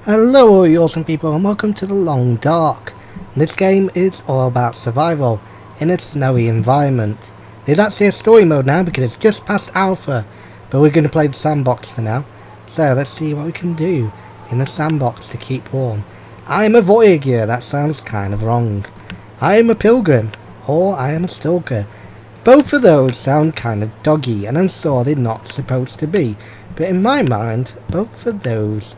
Hello all you awesome people and welcome to the Long Dark. This game is all about survival in a snowy environment. There's actually a story mode now because it's just past alpha, but we're going to play the sandbox for now. So let's see what we can do in the sandbox to keep warm. I am a voyager, that sounds kind of wrong. I am a pilgrim, or I am a stalker. Both of those sound kind of doggy and I'm sure they're not supposed to be, but in my mind both of those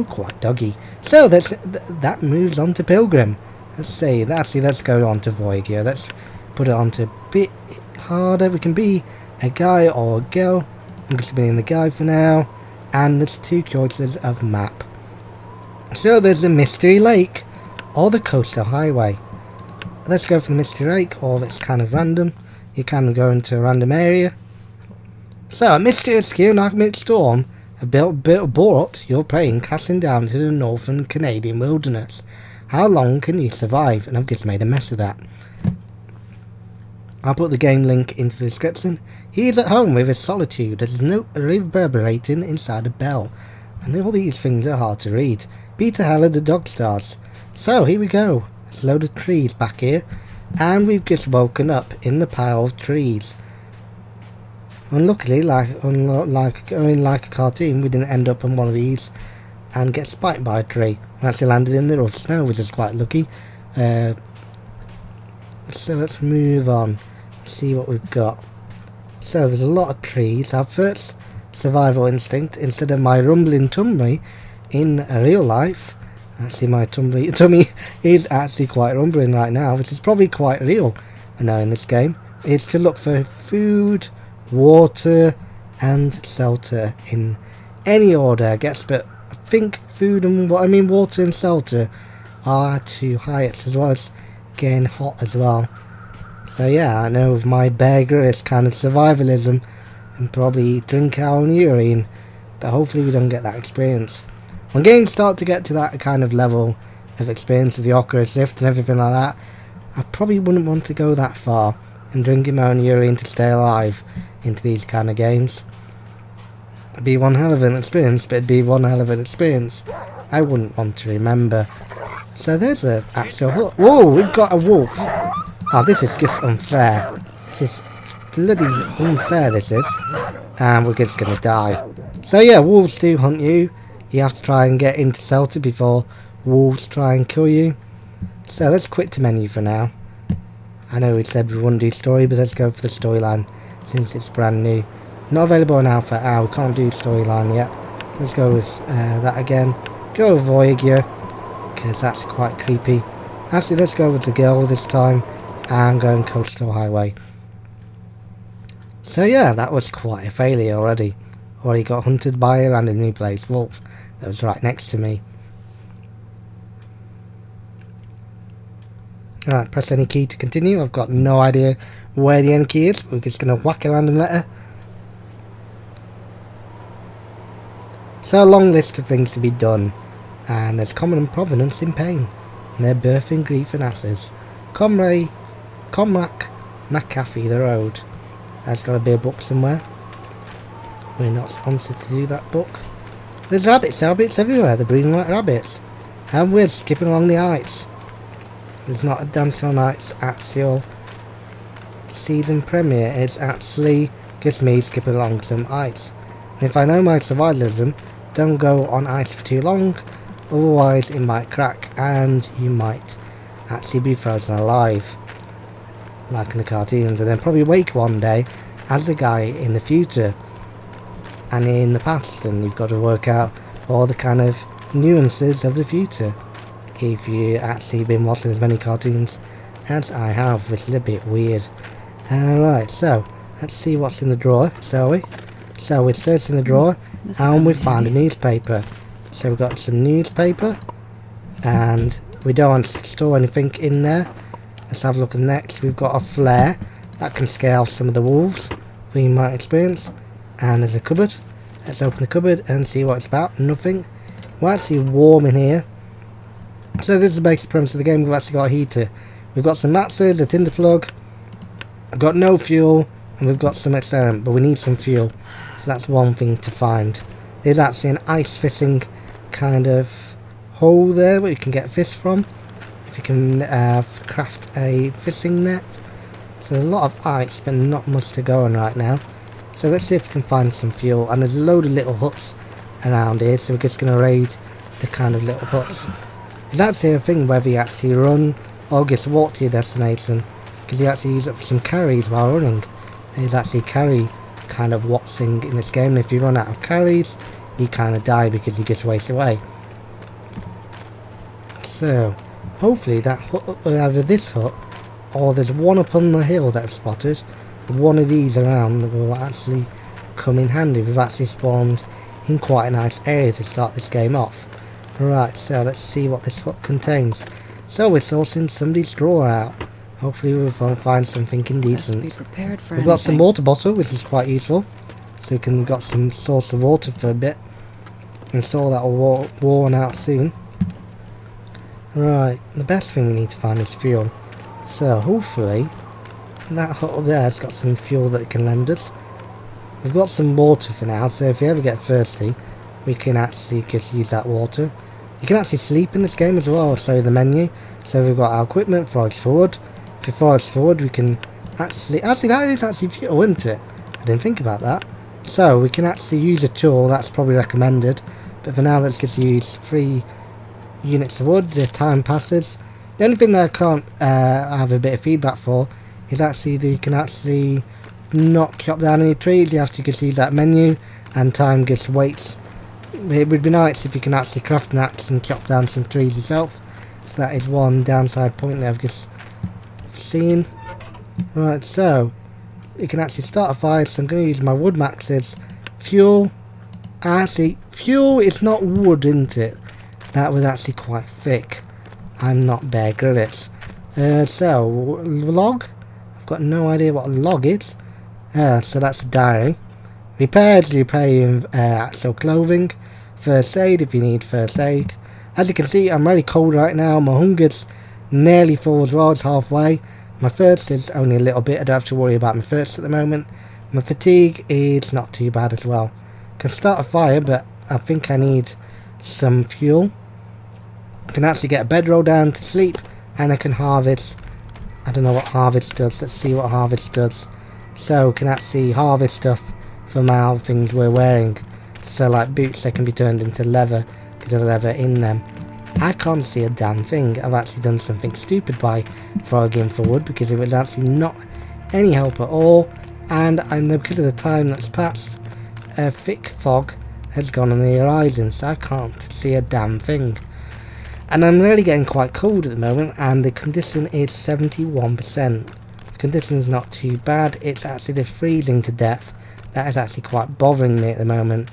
quite doggy. So that moves on to Pilgrim. Let's go on to Voyager. Let's put it on to a bit harder. We can be a guy or a girl. I'm just being the guy for now. And there's two choices of map. So there's the Mystery Lake or the Coastal Highway. Let's go for the Mystery Lake, or it's kind of random. You can go into a random area. So a mysterious geomagnetic storm brought your plane crashing down to the northern Canadian wilderness. How long can you survive? And I've just made a mess of that. I'll put the game link into the description. He is at home with his solitude. There's no reverberating inside a bell. And all these things are hard to read. Peter Heller, the dog stars. So here we go. There's a load of trees back here. And we've just woken up in the pile of trees. Unluckily, like a cartoon, we didn't end up on one of these and get spiked by a tree. We actually landed in the rough snow, which is quite lucky. So let's move on and see what we've got. So there's a lot of trees. Our first survival instinct, instead of my rumbling tummy in real life, actually my tummy is actually quite rumbling right now, which is probably quite real, I know, in this game, is to look for food, water and shelter in any order, I guess, but I think water and shelter are two heights, as well as getting hot as well. So yeah, I know with my Bear Grylls kind of survivalism and probably drink our own urine, but hopefully we don't get that experience. When games start to get to that kind of level of experience with the Oculus Rift and everything like that, I probably wouldn't want to go that far and drinking my own urine to stay alive into these kind of games. It'd be one hell of an experience, but it'd be one hell of an experience I wouldn't want to remember. So there's a actual hut. Whoa, we've got a wolf. Oh, this is just unfair. This is bloody unfair, this is. And we're just gonna die. So yeah, wolves do hunt you. You have to try and get into shelter before wolves try and kill you. So let's quit the menu for now. I know we said we wouldn't do story, but let's go for the storyline since it's brand new. Not available in alpha. We can't do storyline yet. Let's go with that again. Go with Voyager, because that's quite creepy. Actually, let's go with the girl this time and go on Coastal Highway. So yeah, that was quite a failure already. Already got hunted by a randomly placed wolf that was right next to me. Alright, press any key to continue. I've got no idea where the end key is. We're just going to whack a random letter. So a long list of things to be done. And there's common and provenance in pain. And their birth in grief and ashes. Comrac McAfee, the road. There's got to be a book somewhere. We're not sponsored to do that book. There's rabbits everywhere. They're breeding like rabbits. And we're skipping along the ice. There's not a Dance on Ice actual season premiere. It's actually just me skipping along some ice. And if I know my survivalism, don't go on ice for too long, otherwise it might crack and you might actually be frozen alive, like in the cartoons, and then probably wake one day as the guy in the future and in the past, and you've got to work out all the kind of nuances of the future. If you actually been watching as many cartoons as I have, which is a bit weird. Alright, so let's see what's in the drawer, shall we? So we're searching the drawer and we found a newspaper. So we've got some newspaper and we don't want to store anything in there. Let's have a look at next. We've got a flare that can scare off some of the wolves we might experience. And there's a cupboard. Let's open the cupboard and see what it's about. Nothing. We're actually warm in here. So this is the basic premise of the game. We've actually got a heater. We've got some mattresses, a tinder plug. I've got no fuel. and we've got some experiment, but we need some fuel. So that's one thing to find. There's actually an ice fishing kind of hole there where you can get fish from. If you can craft a fishing net. So there's a lot of ice, but not much to go on right now. So let's see if we can find some fuel. And there's a load of little huts around here, so we're just going to raid the kind of little huts. There's actually a thing whether you actually run or just walk to your destination, because you actually use up some carries while running. There's actually carry kind of what's in this game, and if you run out of carries, you kind of die because you just waste away. So hopefully that hut, either this hut, or there's one up on the hill that I've spotted, one of these around will actually come in handy. We've actually spawned in quite a nice area to start this game off. Right, so let's see what this hut contains. So we're sourcing somebody's straw out. Hopefully we'll find something indecent. Be prepared for We've got some water bottle, which is quite useful. So we can got some source of water for a bit. And so that will worn out soon. Right, the best thing we need to find is fuel. So hopefully that hut up there has got some fuel that it can lend us. We've got some water for now, so if we ever get thirsty, we can actually just use that water. You can actually sleep in this game as well, so the menu. So we've got our equipment, forage forward. If we forage forward, we can actually that is actually fuel, isn't it? I didn't think about that. So we can actually use a tool, that's probably recommended. But for now, let's just use 3 units of wood. The time passes. The only thing that I can't have a bit of feedback for is actually that you can actually not chop down any trees. You have to just use that menu, and time just waits. It would be nice if you can actually craft an axe and chop down some trees yourself. So that is one downside point that I've just seen. Right, so you can actually start a fire, so I'm going to use my wood maxes. Fuel. Actually, fuel is not wood, isn't it? That was actually quite thick. I'm not Bear Grylls. So, log. I've got no idea what a log is. So that's a diary. Repairs, you pay in actual clothing. First aid, if you need first aid. As you can see, I'm really cold right now. My hunger's nearly full as well. It's halfway. My thirst is only a little bit. I don't have to worry about my thirst at the moment. My fatigue is not too bad as well. Can start a fire, but I think I need some fuel. I can actually get a bedroll down to sleep, and I can harvest. I don't know what harvest does. Let's see what harvest does. So can actually harvest stuff from our things we're wearing. So like boots, they can be turned into leather, get a leather in them. I can't see a damn thing. I've actually done something stupid by frogging forward, because it was actually not any help at all. And I know because of the time that's passed, a thick fog has gone on the horizon, so I can't see a damn thing. And I'm really getting quite cold at the moment, and the condition is 71%. The condition is not too bad. It's actually the freezing to death that is actually quite bothering me at the moment.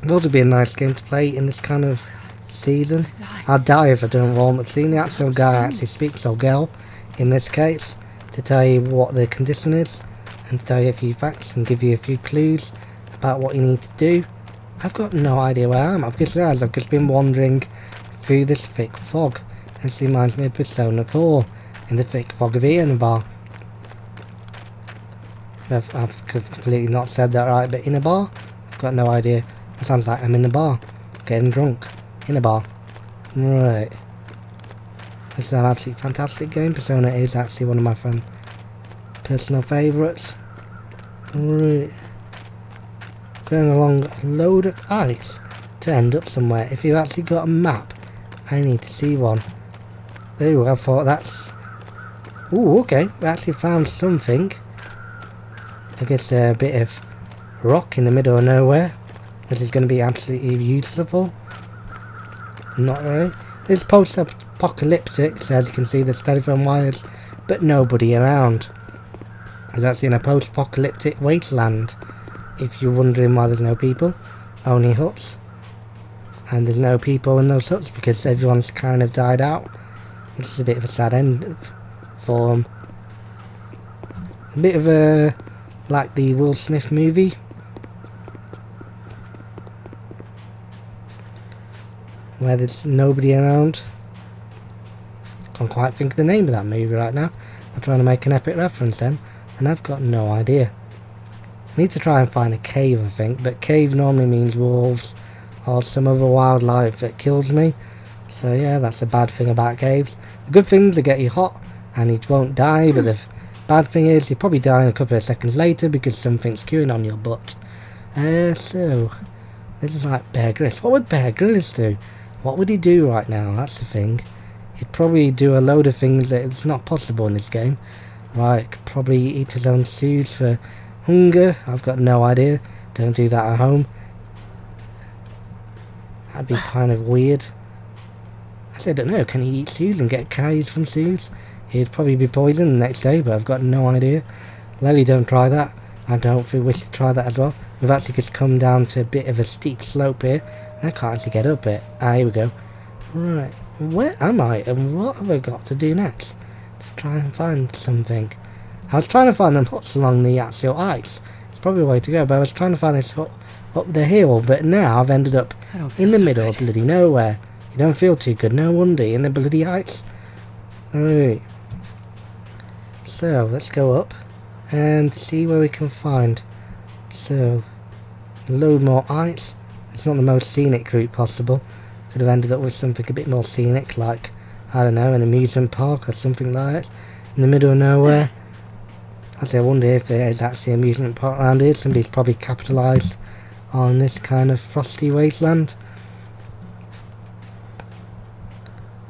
It would be a nice game to play in this kind of season. I'll die if I don't warm up. Seeing the actual guy actually speaks, or girl in this case, to tell you what the condition is, and to tell you a few facts and give you a few clues about what you need to do. I've got no idea where I am. I've just realised I've just been wandering through this thick fog. This reminds me of Persona 4 in the thick fog of Bar. I've completely not said that right, but in a bar? I've got no idea. That sounds like I'm in a bar, getting drunk, in a bar. Right. This is an absolutely fantastic game. Persona is actually one of my personal favourites. Right. Going along a load of ice to end up somewhere. If you've actually got a map, I need to see one. Ooh, I thought that's... Ooh, okay. We actually found something. I guess a bit of rock in the middle of nowhere. This is going to be absolutely useful. Not really. This is post-apocalyptic, so as you can see there's telephone wires, but nobody around. There's actually in a post-apocalyptic wasteland. If you're wondering why there's no people, only huts. And there's no people in those huts because everyone's kind of died out. Which is a bit of a sad end for them. A bit of a... like the Will Smith movie. Where there's nobody around. Can't quite think of the name of that movie right now. I'm trying to make an epic reference then. and I've got no idea. I need to try and find a cave, I think, but cave normally means wolves or some other wildlife that kills me. So yeah, that's the bad thing about caves. The good thing is they get you hot and you won't die, but the bad thing is you probably die in a couple of seconds later because something's queuing on your butt. So this is like Bear Grylls. What would Bear Grylls do? What would he do right now? That's the thing. He'd probably do a load of things that it's not possible in this game. Like probably eat his own food for hunger. I've got no idea. Don't do that at home. That'd be kind of weird. I don't know. Can he eat zoos and get carries from zoos? He'd probably be poisoned the next day, but I've got no idea. Lily, don't try that. I don't wish to try that as well. We've actually just come down to a bit of a steep slope here, and I can't actually get up it. Ah, here we go. Right, where am I, and what have I got to do next? To try and find something. I was trying to find them huts along the actual ice. It's probably a way to go, but I was trying to find this hut up the hill, but now I've ended up in the middle of bloody nowhere. You don't feel too good, no wonder, in the bloody ice. Alright. So, let's go up and see where we can find. So, a load more ice. It's not the most scenic route possible. Could have ended up with something a bit more scenic, like, I don't know, an amusement park or something like that. In the middle of nowhere. Actually, I wonder if there is actually an amusement park around here. Somebody's probably capitalised on this kind of frosty wasteland.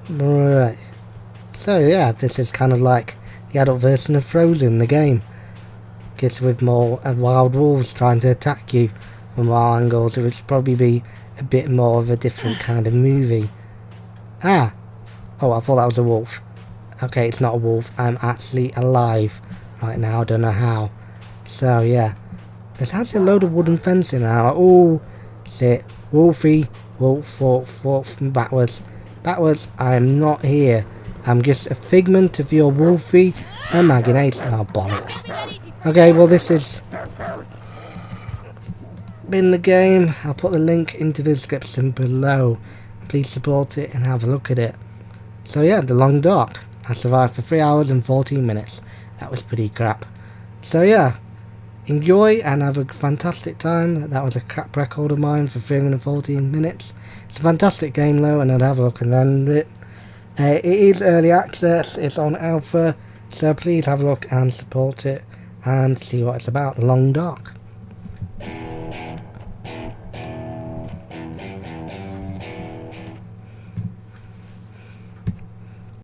Right. So yeah, this is kind of like the adult version of Frozen, the game. Just with more wild wolves trying to attack you from all angles. It would probably be a bit more of a different kind of movie. Ah! Oh, I thought that was a wolf. Okay, it's not a wolf. I'm actually alive right now. I don't know how. So yeah. There's actually a load of wooden fencing now. Oh, sit. Wolfie. Wolf, wolf, wolf. Backwards. Backwards. I'm not here. I'm just a figment of your wolfy imagination. Oh, bollocks. Okay, well this has been the game. I'll put the link into the description below. Please support it and have a look at it. So yeah, The Long Dark. I survived for 3 hours and 14 minutes. That was pretty crap. So yeah, enjoy and have a fantastic time. That was a crap record of mine for 314 minutes. It's a fantastic game though, and I'd have a look around it. It is early access, it's on alpha, so please have a look and support it and see what it's about. The Long Dark.